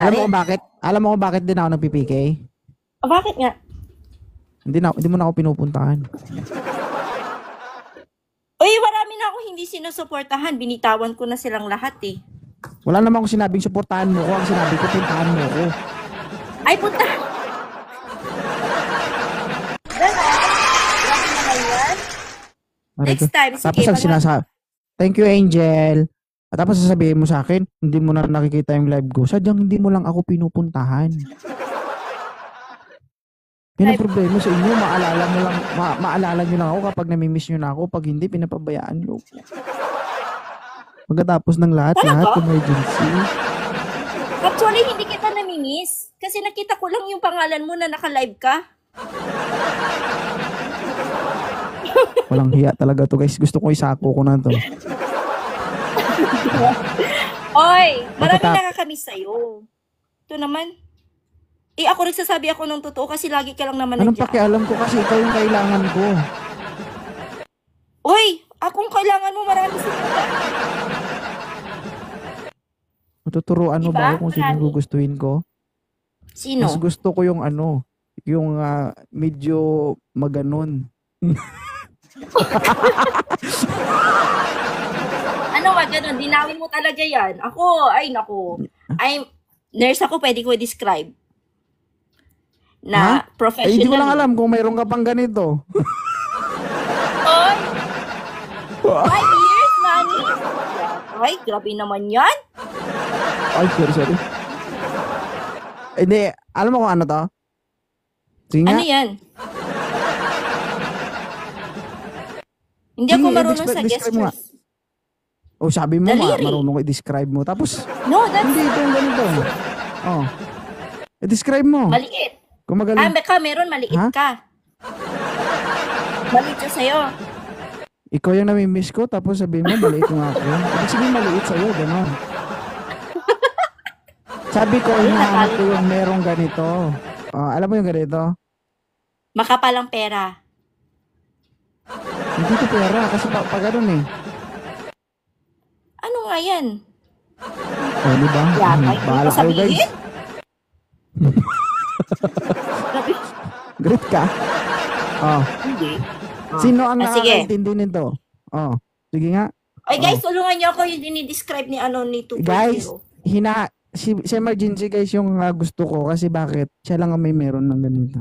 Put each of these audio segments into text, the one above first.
Alam mo kung bakit? Alam mo kung bakit din ako nagpi-PK? Bakit nga? Hindi mo na ako pinupuntahan. Uy, marami na akong hindi sinusuportahan. Binitawan ko na silang lahat eh. Wala naman akong sinabing suportahan mo ko. Ang sinabi ko, puntahan mo ko. Ay, punta! Ganon. Grabe naman yan. Next time, sige. Tapos ang sinasabi, thank you, Angel. At tapos sasabihin mo sa akin, hindi mo na nakikita yung live ko. Sadyang hindi mo lang ako pinupuntahan. Yan ang problema sa inyo. Maalala nyo lang ako kapag namimiss nyo na ako. Pag hindi, pinapabayaan nyo. Pagkatapos ng lahat, emergency. Actually, hindi kita namimiss. Kasi nakita ko lang yung pangalan mo na naka-live ka. Walang hiya talaga to, guys. Gusto ko isako ko na to. Oy, maraming nakakamiss sa'yo. Ito naman. Ako nagsasabi ako ng totoo kasi lagi ka lang naman Anong pakialam ko kasi ikaw yung kailangan ko. Oy, akong kailangan mo marami sila. Matuturuan mo ba ako kung sino gugustuhin ko? Sino? Mas gusto ko yung yung medyo maganon. Ano ba ganun? Dinawin mo talaga yan. Ako, ay naku. Nurse ako, pwede ko i-describe. Na professional. Hindi ko lang alam kung mayroon ka pang ganito. Oy! 5 years, Manny? Ay, grabe naman yan. Ay, sorry. Hindi, alam mo kung ano to? Sige nga. Ano yan? Hindi ako marunong sa gestures. Oh, sabi mo marunong ko i-describe mo. Tapos, no, that's... hindi ito yung ganito. Oh. I-describe mo. Maliit. Kung magaling. Meron, maliit ka. Maliit siya sa'yo. Ikaw yung namimiss ko, tapos sabihin mo, maliit yung ako. Ibig sabihin, maliit sa'yo, gano'n. Sabi ko, hinahanap ko yung merong ganito. Alam mo yung ganito? Makapalang pera. Hindi ko pera, kasi pa gano'n eh. Ano nga yan? Diba? Bahala kayo, guys. Great ka? Hindi. Sino ang nakakaintindi nito? Sige nga. Ay guys, tulungan niyo ako yung dinidescribe ni ni 2.0. Guys, si emergency guys yung gusto ko kasi bakit? Siya lang ang may meron ng ganito.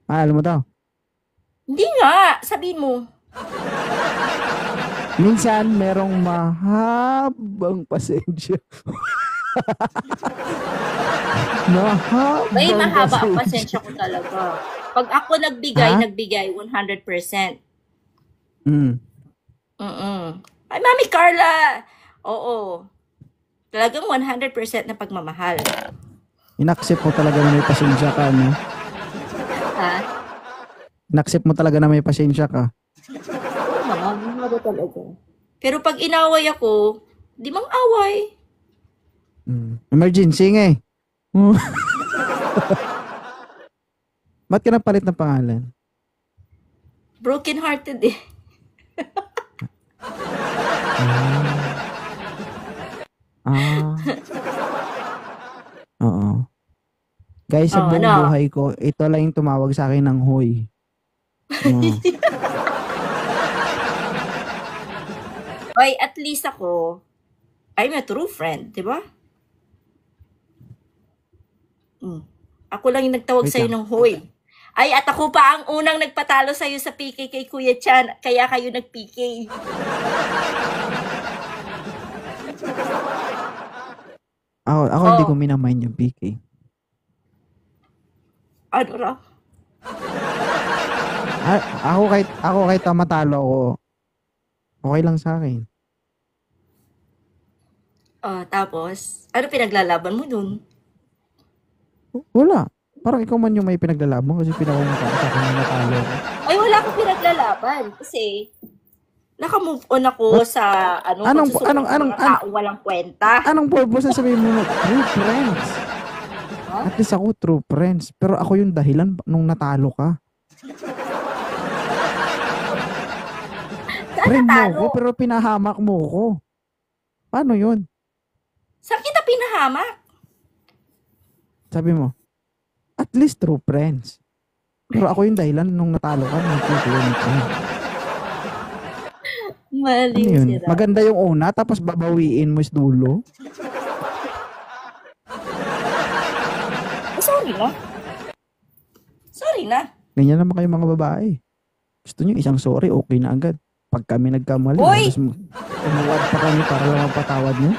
Alam mo to? Hindi nga, sabihin mo. Minsan merong mahabang pasensya. May mahaba ang pasensya ko talaga. Pag ako nagbigay 100%. Ay, Mami Carla! Oo. Talagang 100% na pagmamahal. In-accept mo talaga na may pasensya ka, no? Ha? In-accept mo talaga na may pasensya ka. Oo naman, mahaba talaga. Pero pag inaway ako, di mang away. Emergency nga eh. Ba't ka napalit ng pangalan? Broken hearted eh. Oo. Guys, sa buong buhay ko, ito lang yung tumawag sa akin ng hoy. Ay, at least ako, I'm a true friend, di ba? Ako lang yung nagtawag sa'yo ng hoy. Ay, at ako pa ang unang nagpatalo sa'yo sa PK kay Kuya Chan, kaya kayo nag-PK. Ako hindi ko minamind yung PK. Ano raw? Ako kahit matalo ako, okay lang sa akin. Tapos, ano pinaglalaban mo dun? Wala. Parang ikaw man yung may pinaglalaban kasi pinakamunta ko sa akin na natalo ko. Ay, wala akong pinaglalaban kasi naka-move on ako sa anong taong walang kwenta. Anong purpose na sabihin mo? True friends. At least ako true friends. Pero ako yung dahilan nung natalo ka. Friend mo ko pero pinahamak mo ko. Paano yun? Saan kita pinahamak? Sabi mo, at least true friends. Pero ako yung dahilan nung natalo ka. Ano Maliw yun? sila. Maganda yung una, tapos babawiin mo is dulo. Sorry na. Sorry na. Ganyan naman kayo mga babae. Gusto nyo isang sorry, okay na agad. Pag kami nagkamali, Uy! tapos tumuwad pa kami para lang magpatawad nyo.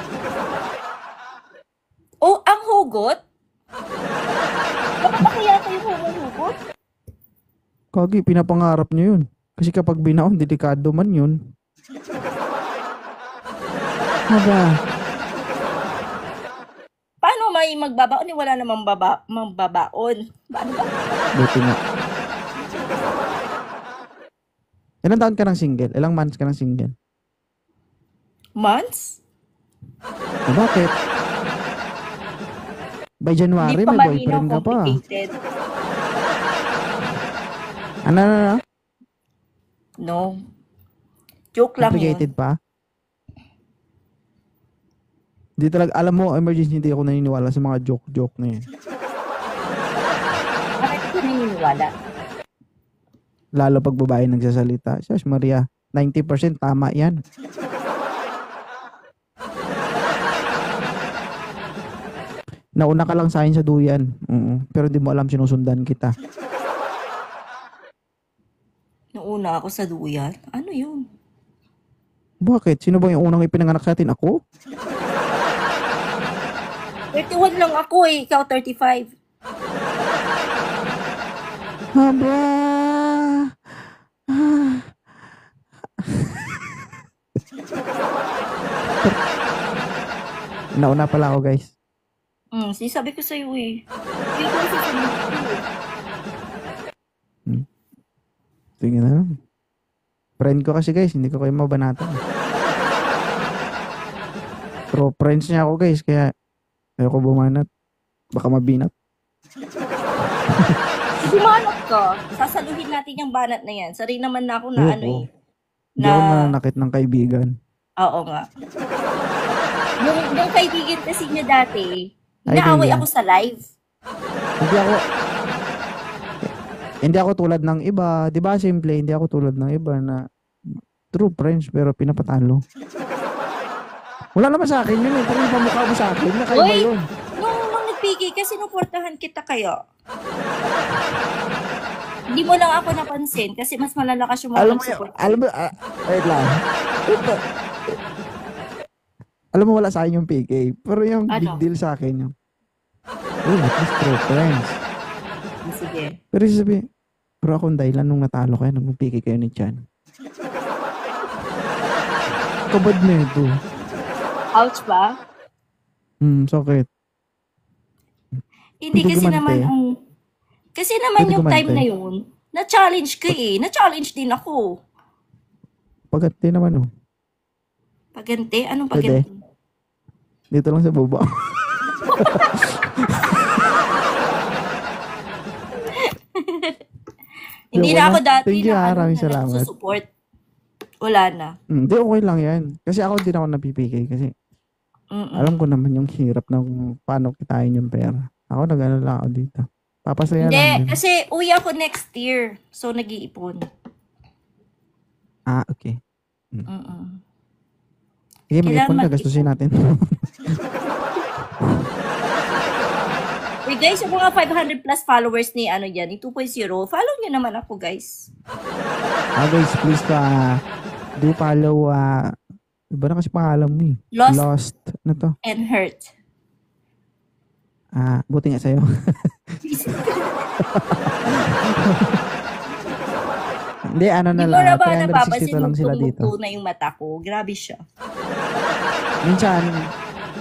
Oh, ang hugot? Bakit ba kaya kayo hugot? Kagi, pinapangarap nyo yun. Kasi kapag binaon, delikado man yun. Haba. Paano may magbabaon? Wala namang magbabaon. Paano ba? Buti nga. Ilang taon ka ng single? Ilang months ka ng single? Months? Bakit? By January, Hindi pa may malinaw, boyfriend ka pa. complicated. Ano? No. Joke lang yun. Complicated pa? Hindi talaga, alam mo, emergency, hindi ako naniniwala sa mga joke-joke na yun. Bakit ko naniniwala? Lalo pag babae nagsasalita. Sus, Maria, 90% tama yan. Nauna ka lang sa akin sa duyan. Pero di mo alam sinusundan kita. Nauna ako sa duyan? Ano yun? Bakit? Sino ba yung unang ipinanganak sa atin? Ako? 31 lang ako eh. Ikaw 35. Haba! Nauna pala ako, guys. Sinasabi ko sa'yo eh. Hindi ko sasabihin ko eh. Tingnan na lang. Friend ko kasi, guys. Hindi ko kayo mabanatan. Pero friends niya ako, guys. Kaya ayoko bumanat. Baka mabinat. Bumanat ka. Sasaluhin natin yung banat na yan. Sari naman na ako na ano eh. Hindi ako nananakit ng kaibigan. Oo nga. Yung kaibigan kasi niya dati, Ay, naaway kaibigan. ako sa live. Hindi ako tulad ng iba. Di ba simple, hindi ako tulad ng iba na true friends pero pinapatalo. Wala naman sa akin yun eh. Pero yung pamukha mo sa akin, nakaiba Uy! yun. Nung nagpigay ka, sinuportahan kita kayo. Hindi mo lang ako napansin kasi mas malalakas yung mga nag-support. Wait lang. Alam mo wala sa akin yung PK. Pero yung big Ano? deal sa akin yung, at least true friends. Sige. Pero sabi, pero akong dahilan nung natalo kayo, nung PK kayo ni Chan. Kabad na ito. Ouch ba? Sakit. Hindi Pwede kasi gumante. naman ang... Kasi naman Pwede yung gumante. time na yun, na-challenge ka eh. Na-challenge din ako. Pagati naman oh. Pagante? Anong Pwede. pagante? Dito lang sa baba. Hindi Joke na lang. ako dati Thank you, na, maraming na salamat. nagsusupport. Wala na. Hindi, okay lang yan. Kasi ako din ako napipigay. Kasi alam ko naman yung hirap na kung paano kitain yung pera. Ako nag-ano lang ako dito. Papasaya lang Hindi, din. kasi uwi ako next year. So, nag-iipon. Okay. Mm-mm. Sige, mag-ipon Kailangan ka. Gastusin natin. Uy guys, yung mga 500 plus followers ni ano yan, ni 2.0, follow nyo naman ako guys. Guys, please do follow. Iba na kasi pangalan mo eh. Lost Ano to? and Hurt. Buti nga sa'yo. Hindi, ano na Di mo lang. na ba 362 napapansin lang sila dito. mugtong-mugto na yung mata ko? Grabe siya. Minsan,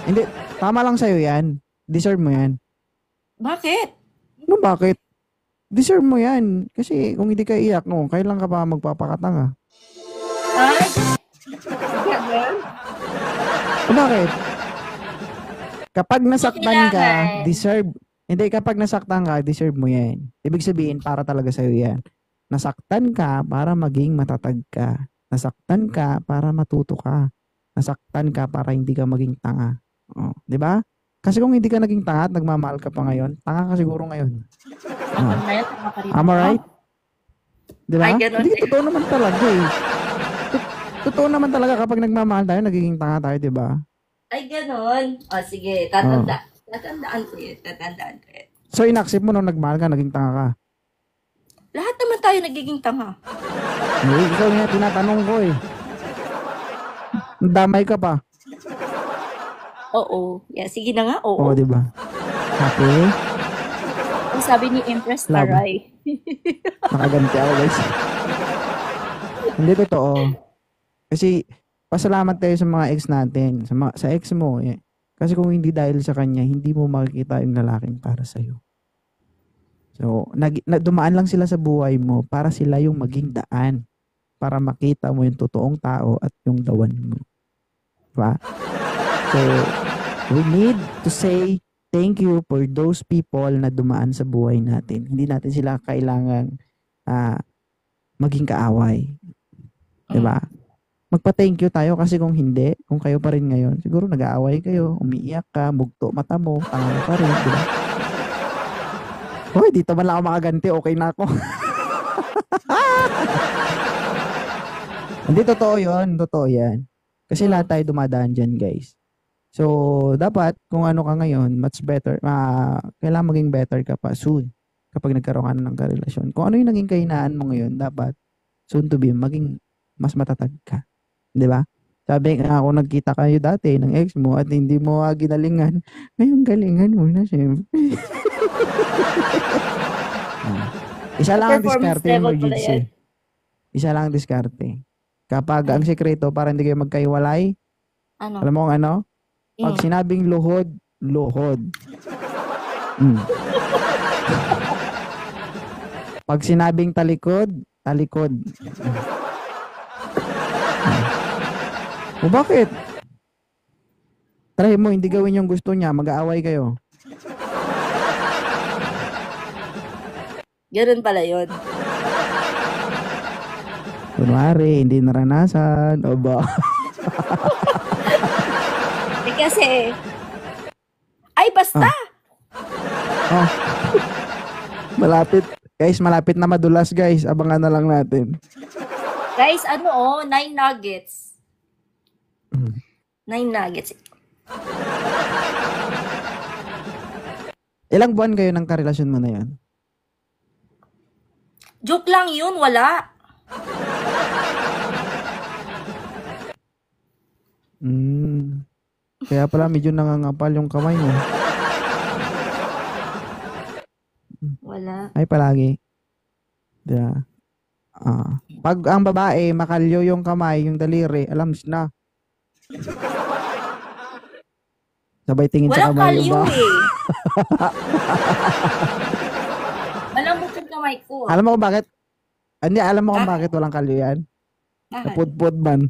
hindi, tama lang sa'yo yan. Deserve mo yan. Bakit? No, bakit? Deserve mo yan. Kasi kung hindi ka iyak, no, kailan ka pa magpapakatanga? Ay? Ganun? Bakit? Kapag nasaktan ka, Kailangan. deserve. Hindi, kapag nasaktan ka, deserve mo yan. Ibig sabihin, para talaga sa'yo yan. Nasaktan ka para maging matatag ka. Nasaktan ka para matuto ka. Nasaktan ka para hindi ka maging tanga. Oh, 'di ba? Kasi kung hindi ka naging tanga at nagmamahal ka pa ngayon, tanga ka siguro ngayon. Oh, Hanggang ngayon, tama pa rin am I ako. right? 'Di Ay, ba? ganun Hindi din. totoo naman talaga eh. Totoo naman talaga kapag nagmamahal tayo, nagiging tanga tayo, 'di ba? Ay, ganun. O, sige, Oh. tatandaan ko yun, tatandaan ko yun. So inaccept mo nung nagmahal ka, naging tanga ka. Lahat naman tayo nagiging tanga. Eh, ikaw nga tinatanong ko eh. Damay ka pa. Oo. Yeah, sige na nga, Oo, oo. 'di ba? Happy? Ang sabi ni Empress Love. Taray. Nakaganti ako, guys. Hindi totoo. Kasi pasalamat tayo sa mga ex natin, sa ex mo eh. Kasi kung hindi dahil sa kanya, hindi mo makikita yung lalaking para sa iyo. So, dumaan lang sila sa buhay mo para sila yung maging daan para makita mo yung totoong tao at yung dawan mo. Diba? So, we need to say thank you for those people na dumaan sa buhay natin. Hindi natin sila kailangang maging kaaway. Diba? Magpa-thank you tayo kasi kung hindi, kung kayo pa rin ngayon, siguro nag-aaway kayo, umiiyak ka, mugto mata mo, tanga pa rin, diba? Hoy, dito man lang ako makaganti, okay na ako. Hindi, totoo yan. Kasi lahat tayo dumadaan dyan, guys. So, dapat, kung ano ka ngayon, much better, kailangan maging better ka pa soon kapag nagkaroon ka na ng karelasyon. Kung ano yung naging kahinaan mo ngayon, dapat, soon to be, maging mas matatag ka. Di ba? Sabi nga ako, nagkita kayo dati ng ex mo at hindi mo ginalingan. Ngayon, galingan mo na, syempre. Isa lang ang Performance diskarte, level pala emergency. yan. Isa lang ang diskarte. Kapag ang sekreto para hindi kayo magkaiwalay, Ano? alam mo kung ano? Pag sinabing luhod, luhod. Pag sinabing talikod, talikod. O bakit? Try mo, hindi gawin yung gusto niya, mag-aaway kayo. Ganun pala yun. Kunwari, hindi naranasan, o ba? Eh kasi, ay basta! Oh. Malapit. Guys, malapit na madulas, guys. Abangan na lang natin. Guys, 9 nuggets. 9 nuggets. Ilang buwan kayo ng karelasyon mo na yan? Joke lang yun, wala. Kaya pala medyo nangangapal yung kamay mo. Wala. Ay, palagi. Yeah. Pag ang babae, makalyo yung kamay, yung daliri, alam na. Sabay tingin sa Walang kamay kalyo yung ba? eh. Malambot yung kamay ko. Alam mo kung bakit? Hindi, alam mo kung bakit walang kalyo yan? Bakit? Napudpud man.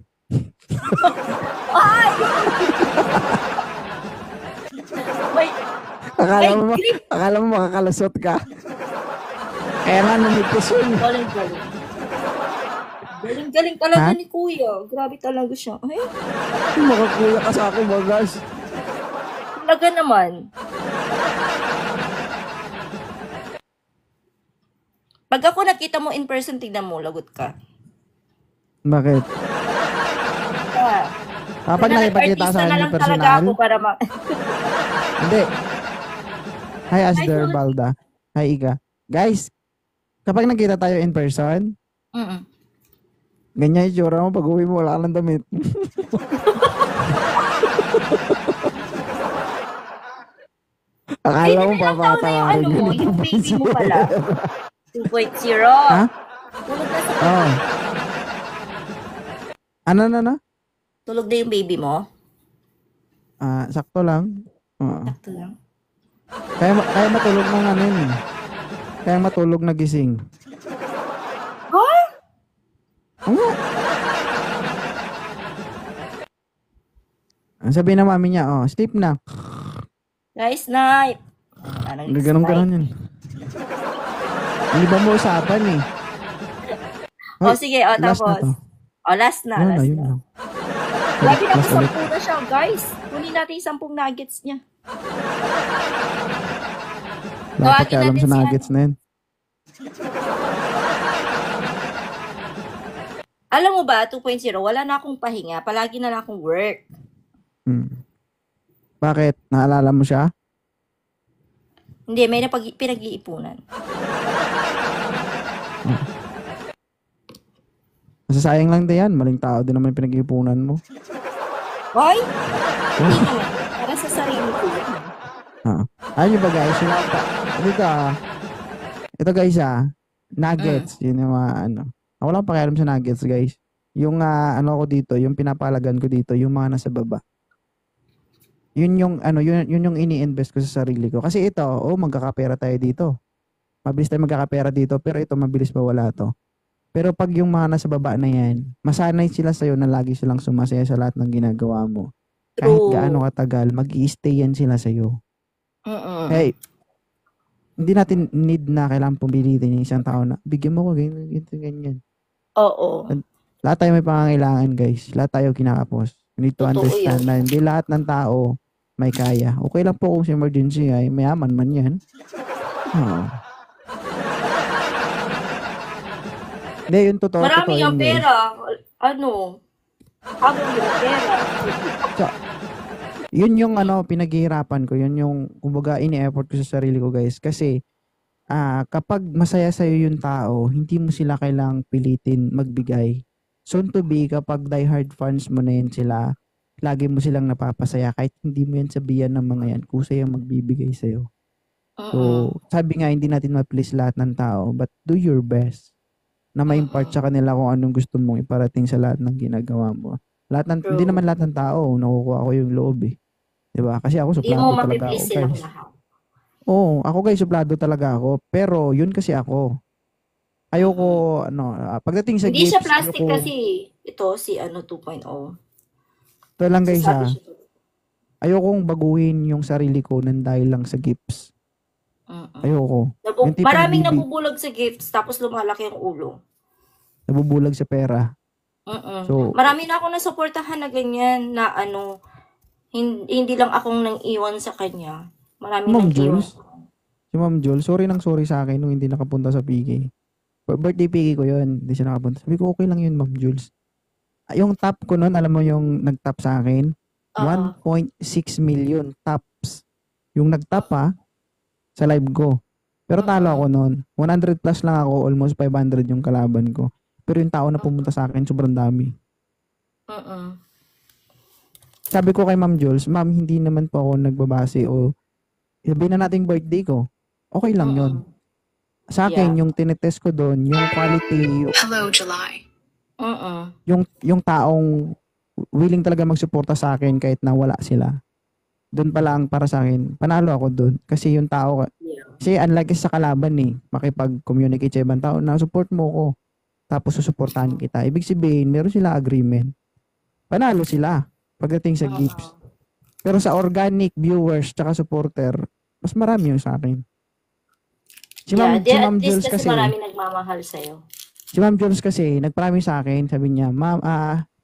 Ay! Wait, Akala mo makakalusot ka. Kaya nga numipis yun. galing. Galing talaga Ha? ni Kuya. Grabe talaga siya. Ay, Makakuya ka sa akin, bagas. talaga naman. Pag ako nakita mo in person, tignan mo, lagot ka. Bakit? Kapag nakipagkita sa Artista na akin lang yung talaga personal, ako para hindi. Hi, Asder Tulad. Balda. Hi, Iga. Guys, kapag nakita tayo in person, Mm-mm. ganyan yung tsura mo, pag uwi mo, wala ka ng damit. Akala mo, Ilan taon na papatawarin yung ka yung baby mo pala? 2.0. Ha? Tulog na, Oh. Ano? tulog na yung baby mo? Sakto lang. Oo. Sakto lang. Kaya matulog ng ano yun. Kaya matulog na gising. Ha? Oo nga. Ang sabi ng mami niya, sleep na. Guys, night. Anong Ganun yun. Hindi ba mo usapan eh? O sige, Last na tapos. to. O, last na. Yun lang. Lagi na Last ulit. po na siya. guys. Kunin natin yung 10 nuggets niya. Dapat Tawagin alam natin sa si nuggets na yun. Alam mo ba, 2.0, wala na akong pahinga. Palagi na lang akong work. Bakit? Naalala mo siya? Hindi, may pinag-iipunan. Masasayang lang din yan. Maling tao din naman yung pinag-iipunan mo. Hoy! Hindi naman. Para sa sarili ko. Ayun nyo ba guys? Ito guys nuggets. Yun yung ano. Ako lang pakialam sa nuggets guys. Yung ano ko dito, yung pinapalagan ko dito, yung mga nasa baba. Yun yung ano, yun yung ini-invest ko sa sarili ko. Kasi ito, magkakapera tayo dito. Mabilis tayo magkakapera dito, pero ito mabilis mawala to. Pero pag yung mga nasa baba na yan, masanay sila sa'yo na lagi silang sumasaya sa lahat ng ginagawa mo. Kahit gaano katagal, mag-i-stay yan sila sa'yo. Hey, hindi natin need na kailangan pumilitin yung isang tao na bigyan mo ko ganyan. Oo. Lahat tayo may pangangailangan guys. Lahat tayo kinakapos. You need to understand na hindi lahat ng tao may kaya. Okay lang po kung sa emergency ay mayaman man yan. Hindi, yung totoo. Marami yung pera. Ano? Habang yung pera. So, yun yung ano, pinaghihirapan ko. Yun yung, kumbaga, ini-effort ko sa sarili ko, guys. Kasi, kapag masaya sa'yo yung tao, hindi mo sila kailangang pilitin magbigay. Soon to be, kapag diehard fans mo na yun sila, lagi mo silang napapasaya. Kahit hindi mo yan sabihan ng mga yan, kusay ang magbibigay sa'yo. So, sabi nga, hindi natin ma-please lahat ng tao, but do your best na ma-impart sa kanila kung anong gusto mong iparating sa lahat ng ginagawa mo. Hindi naman lahat ng tao nakukuha ko yung loob eh. 'Di ba? Kasi ako suplado talaga ako, guys. Ako guys, suplado talaga ako. Pero yun kasi ako. Ayoko pagdating sa hindi gifts, siya plastic kasi ito si 2.0. Ito lang guys ayokong baguhin yung sarili ko nang dahil lang sa gifts. Ayoko. Maraming nabubulag sa gifts tapos lumalaki ang ulo. Nabubulag sa pera. So, marami na akong nasuportahan na ganyan na hindi lang akong nang iwan sa kanya. Marami nang iwan. Si Ma'am Jules, sorry sa akin nung hindi nakapunta sa PK. Birthday PK ko yun, hindi siya nakapunta. Sabi ko, okay lang yun, Ma'am Jules. Yung top ko nun, alam mo yung nag-top sa akin? 1.6 million tops. Yung nag-top sa live ko. Pero talo ako nun. 100 plus lang ako, almost 500 yung kalaban ko. Pero yung tao na pumunta sa akin, sobrang dami. Sabi ko kay Ma'am Jules, Ma'am, hindi naman po ako nagbabase o sabihin na nating birthday ko. Okay lang yun. Sa akin, yung tinetest ko doon, yung quality. Hello, July. Yung taong willing talaga magsuporta sa akin kahit na wala sila. Doon pa lang para sa akin, panalo ako doon. Kasi yung tao, kasi unlike sa kalaban makipag-communicate sa ibang tao, na support mo ko. Tapos susuportahan kita. Ibig sabihin, meron sila agreement. Panalo sila pagdating sa gifts. Pero sa organic viewers tsaka supporter, mas marami yung sa akin. Si Ma'am Jules kasi marami nagmamahal sa'yo. Si Ma'am Jules kasi, nag-promise sa akin, sabi niya, Ma'am,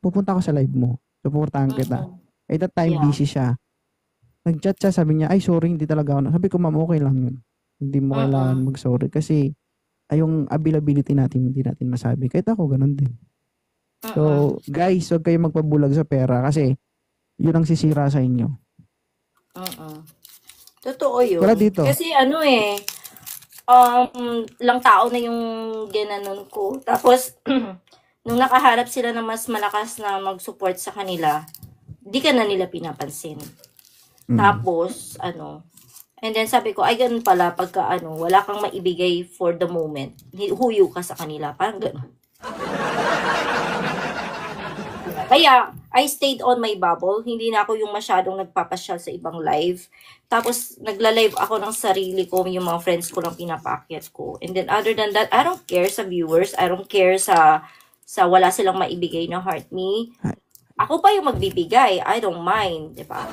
pupunta ako sa live mo. Suportahan kita. At that time, busy siya. Nag-chat siya, sabi niya, ay sorry, hindi talaga ako. Sabi ko, Ma'am, okay lang yun. Hindi mo kailangan mag-sorry. Kasi, yung availability natin, hindi natin masabi. Kahit ako, ganun din. So, guys, huwag kayong magpabulag sa pera kasi yun ang sisira sa inyo. Totoo yun. Wala dito. Kasi lang tao na yung ginanon ko. Tapos, nung nakaharap sila ng mas malakas na mag-support sa kanila, di ka na nila pinapansin. Tapos, and then sabi ko, ay ganun pala, pagka wala kang maibigay for the moment, huyo ka sa kanila. Parang ganun. Kaya, I stayed on my bubble. Hindi na ako yung masyadong nagpapasyal sa ibang live. Tapos, nagla-live ako ng sarili ko, yung mga friends ko lang pinapaakyat ko. And then, other than that, I don't care sa viewers. I don't care sa wala silang maibigay na heart me. Ako pa yung magbibigay. I don't mind. Diba?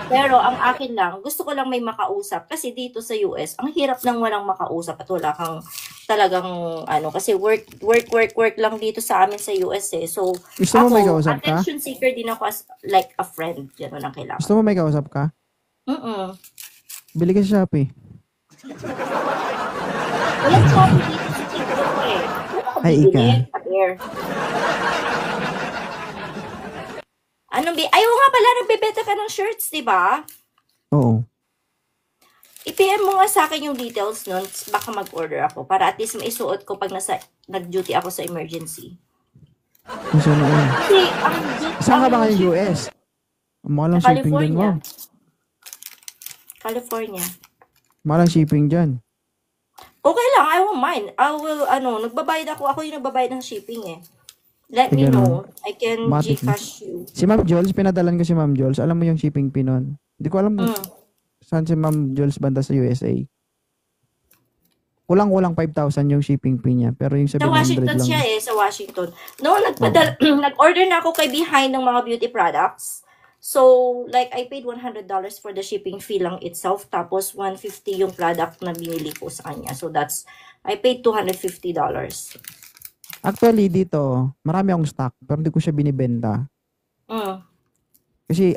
Pero ang akin lang, gusto ko lang may makausap. Kasi dito sa US, ang hirap nang walang makausap at wala kang talagang kasi work lang dito sa amin sa US eh. So, Gusto mo may ako, kausap ka? attention seeker din ako as like a friend. Yan ang kailangan. Gusto mo may kausap ka? Mm-mm. Bili ka sa Shopee. Walang Shopee dito sa TikTok eh. Wala ko Ay, bibili. ika. Pair. Ayaw nga pala, nagbebenta ka ng shirts, di ba? Oo. I-PM mo nga sa akin yung details nun, baka mag-order ako para at least maisuot ko pag nag-duty ako sa emergency. Gusto mo yun. Kasi Saan ka ba ngayong US? Mahal ang shipping dyan, California. ma'am. California. Mahal ang shipping dyan. Okay lang, I won't mind. I will, nagbabayad ako yung nagbabayad ng shipping eh. Let me Sige, know. I can Matik na. Gcash you. Si Ma'am Jules, pinadalan ko si Ma'am Jules. Alam mo yung shipping fee nun? Hindi ko alam saan si Ma'am Jules banda sa USA. Kulang-kulang 5,000 yung shipping fee niya. Pero yung Sa 700 Washington lang. siya eh, sa Washington. No, nag-order na ako kay Behind ng mga beauty products. So, like, I paid $100 for the shipping fee lang itself. Tapos, $150 yung product na binili ko sa kanya. So, I paid $250. Actually, dito, marami akong stock. Pero hindi ko siya binibenta. Mm. Kasi,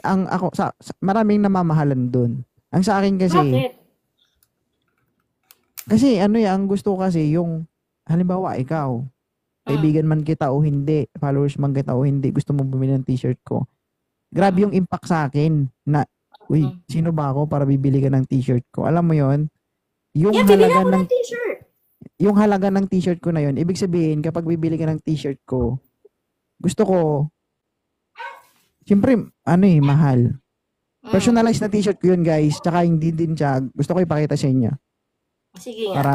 maraming namamahalan dun. Ang sa akin kasi, Bakit? kasi ang gusto ko kasi yung, halimbawa, ikaw, kaibigan man kita o hindi, followers man kita o hindi, gusto mo bumili ng t-shirt ko. Grabe yung impact sa akin na, uy, sino ba ako para bibili ka ng t-shirt ko? Alam mo yon yung Bibili halaga ako ng ng t-shirt. yung halaga ng t-shirt ko na yon, ibig sabihin kapag bibili ka ng t-shirt ko, gusto ko siyempre mahal. Personalized na t-shirt ko yun, guys. Tsaka hindi din siya, gusto ko ipakita sa inyo. Sige nga. Para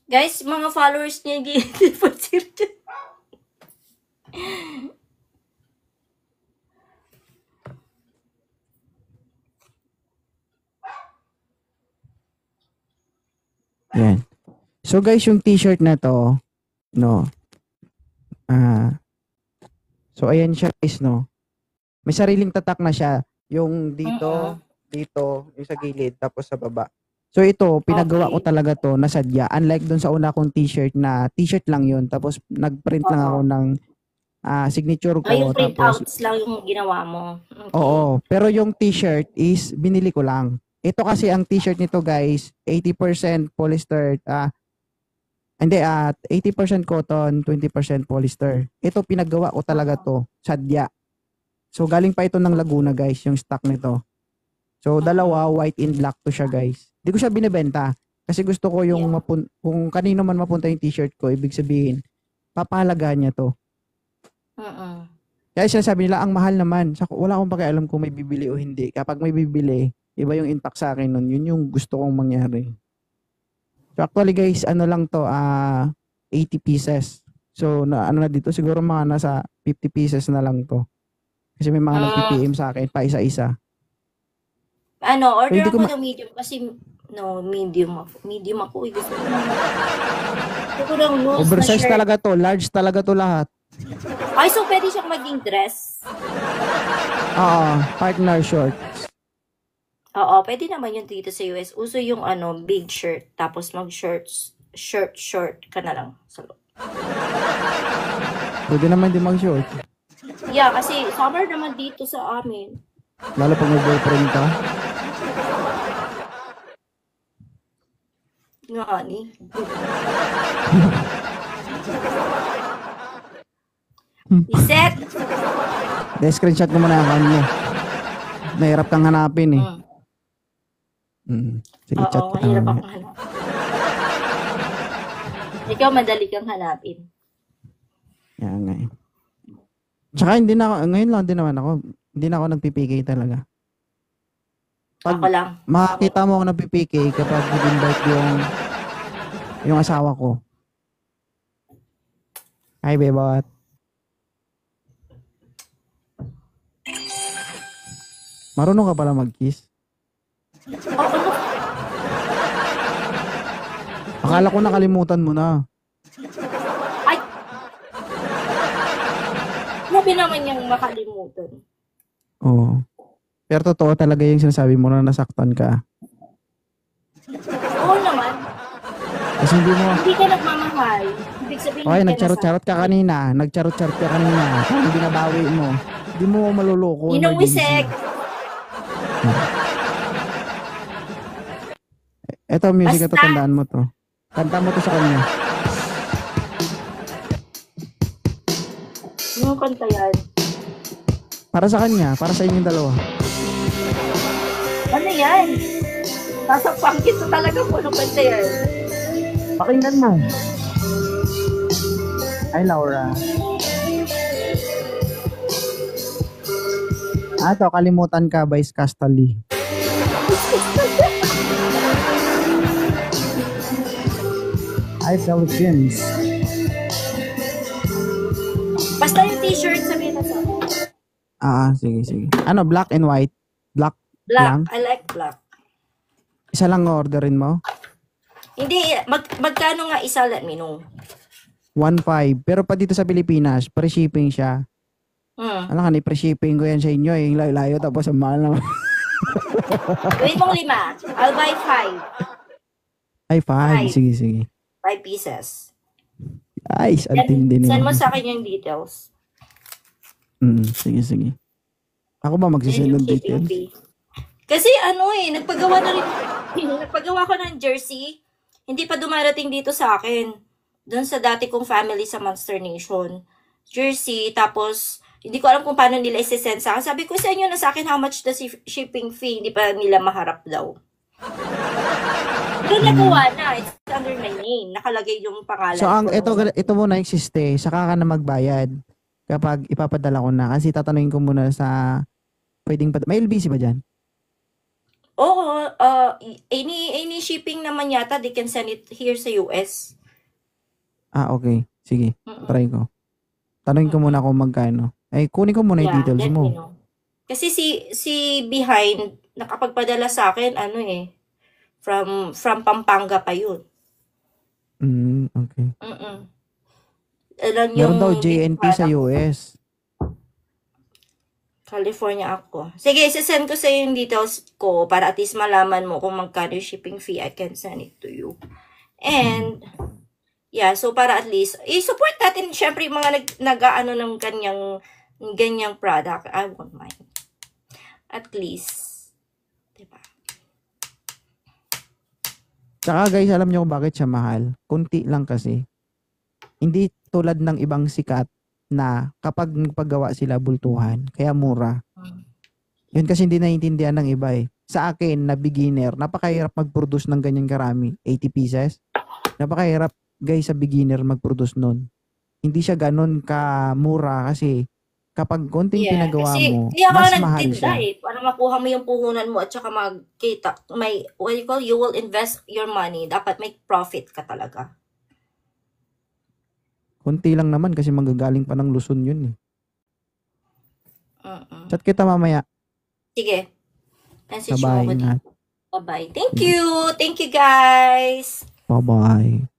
Guys, mga followers niya, hindi po sila. yan. So guys, yung t-shirt na to, no. So ayan siya, guys, no. May sariling tatak na siya. Yung dito, dito, yung sa gilid, tapos sa baba. So ito, pinagawa ko talaga to na sadya. Unlike dun sa una kong t-shirt na t-shirt lang yun. Tapos nag-print lang ako ng signature ko. Yung Tapos, printouts lang yung ginawa mo. Okay. oo. Pero yung t-shirt is binili ko lang. Ito kasi ang t-shirt nito, guys, 80% polyester. 80% cotton, 20% polyester. Ito pinagawa ko talaga to, sadya. So galing pa ito ng Laguna, guys, yung stock nito. So dalawa, white and black to siya, guys. Hindi ko siya binebenta kasi gusto ko yung kung kanino man mapunta yung t-shirt ko, ibig sabihin papahalagaan niya to. Kaya sinasabi nila ang mahal naman. Wala akong pakialam kung may bibili o hindi. Kapag may bibili, iba yung impact sa akin nun. Yun yung gusto kong mangyari. So actually, guys, lang to, 80 pieces. So na dito siguro mga nasa 50 pieces na lang to. Kasi may mga nag-PPM sa akin pa isa-isa. Order Pwede ko ako ng medium kasi medium ako. Medium ako. Gusto ko ng loose Oversize na shirt. talaga to, large talaga to lahat. Ay, so pwede siyang maging dress? Partner shorts. Oo, pwede naman yun dito sa US. Uso yung big shirt. Tapos short ka na lang sa loob. Pwede naman din mag-short. Yeah, kasi summer naman dito sa amin. Lalo pag may boyfriend ka. Nga, ani. Iset! De-screenshot mo muna ang account mo. Nahirap kang hanapin eh. Sige, chat Oo, kita mahirap mamaya. akong hanapin. Ikaw, madali kang hanapin. Yan nga eh. Tsaka hindi na ako, ngayon lang din naman ako, hindi na ako nagpipigay talaga. Pag Ako lang. makakita mo ako nagpipigay kapag invite yung asawa ko. Hi, bebot. Marunong ka pala mag-kiss? Oo, Akala ko nakalimutan mo na. Ay, Grabe naman yung makalimutan. Oo. Pero totoo talaga yung sinasabi mo na nasaktan ka. Oo naman. Kasi hindi mo... Hindi ka nagmamahal. Ibig sabihin, Okay, hindi ka nagcharot-charot ka kanina. Nagcharot-charot ka kanina. Hindi binabawi mo. Hindi mo maluloko. Inuwisek. Eto, music na to, Basta. tandaan mo to. Kanta mo to sa kanya. Yung kanta yan. Para sa kanya, para sa inyong dalawa. Ano yan? Nasa pangkit na talaga po nung kanta yan. Pakinggan mo. Ay, Laura. To, Kalimutan Ka by Scastali. Hi, Philippines. Basta yung t-shirt, sabihin na sa Sige. Ano, black and white? Black black. lang? I like black. Isa lang orderin mo? Hindi, magkano nga isa, let me know. 1.5. Pero pa dito sa Pilipinas, pre-shipping siya. Alam ka, pre-shipping ko yan sa inyo. Yung layo-layo tapos ang mahal naman. Wait mong 5. I'll buy 5. Ay, 5. Sige. 5 pieces. Ay, ang tindi Send naman. mo sa akin yung details. Sige. Ako ba magsisend ng details? Kasi nagpagawa ko ng jersey. Hindi pa dumarating dito sa akin. Doon sa dati kong family sa Monster Nation. Jersey, tapos hindi ko alam kung paano nila isi-send sa akin. Sabi ko sa inyo na sa akin how much the shipping fee. Hindi pa nila maharap daw. Pero nagawa na. It's under my name. Nakalagay yung pangalan. So, ko. ito muna existe. Saka ka na magbayad kapag ipapadala ko na. Kasi tatanungin ko muna sa pwedeng may LBC ba dyan? Oo. Any shipping naman yata, they can send it here sa US. Okay. Sige. Try ko. Tanungin ko muna kung magkano. Ay, kunin ko muna yung details let mo. me know. Kasi si Behind, nakapagpadala sa akin, from Pampanga pa yun. Okay. Alam Meron daw JNP sa US. California ako. Sige, sisend ko sa yung details ko para at least malaman mo kung magkano yung shipping fee. I can send it to you. And, yeah, so para at least, i-support natin syempre yung mga nag-aano ng ganyang product. I won't mind. At least, diba? Tsaka guys, alam niyo kung bakit siya mahal? Kunti lang kasi. Hindi tulad ng ibang sikat na kapag nagpagawa sila bultuhan, kaya mura. Yun kasi hindi naiintindihan ng iba eh. Sa akin, na beginner, napakahirap mag-produce ng ganyan karami. 80 pieces. Napakahirap guys sa beginner mag-produce nun. Hindi siya ganun ka-mura kasi kapag konting pinagawa mo, mas mahal siya. Para makuha mo yung puhunan mo at saka magkita, you will invest your money. Dapat may profit ka talaga. Kunti lang naman kasi manggagaling pa ng Luzon yun eh. Chat kita mamaya. Sige. Message mo Bye-bye. ako dito. Bye-bye. Thank you. Thank you guys. Bye-bye.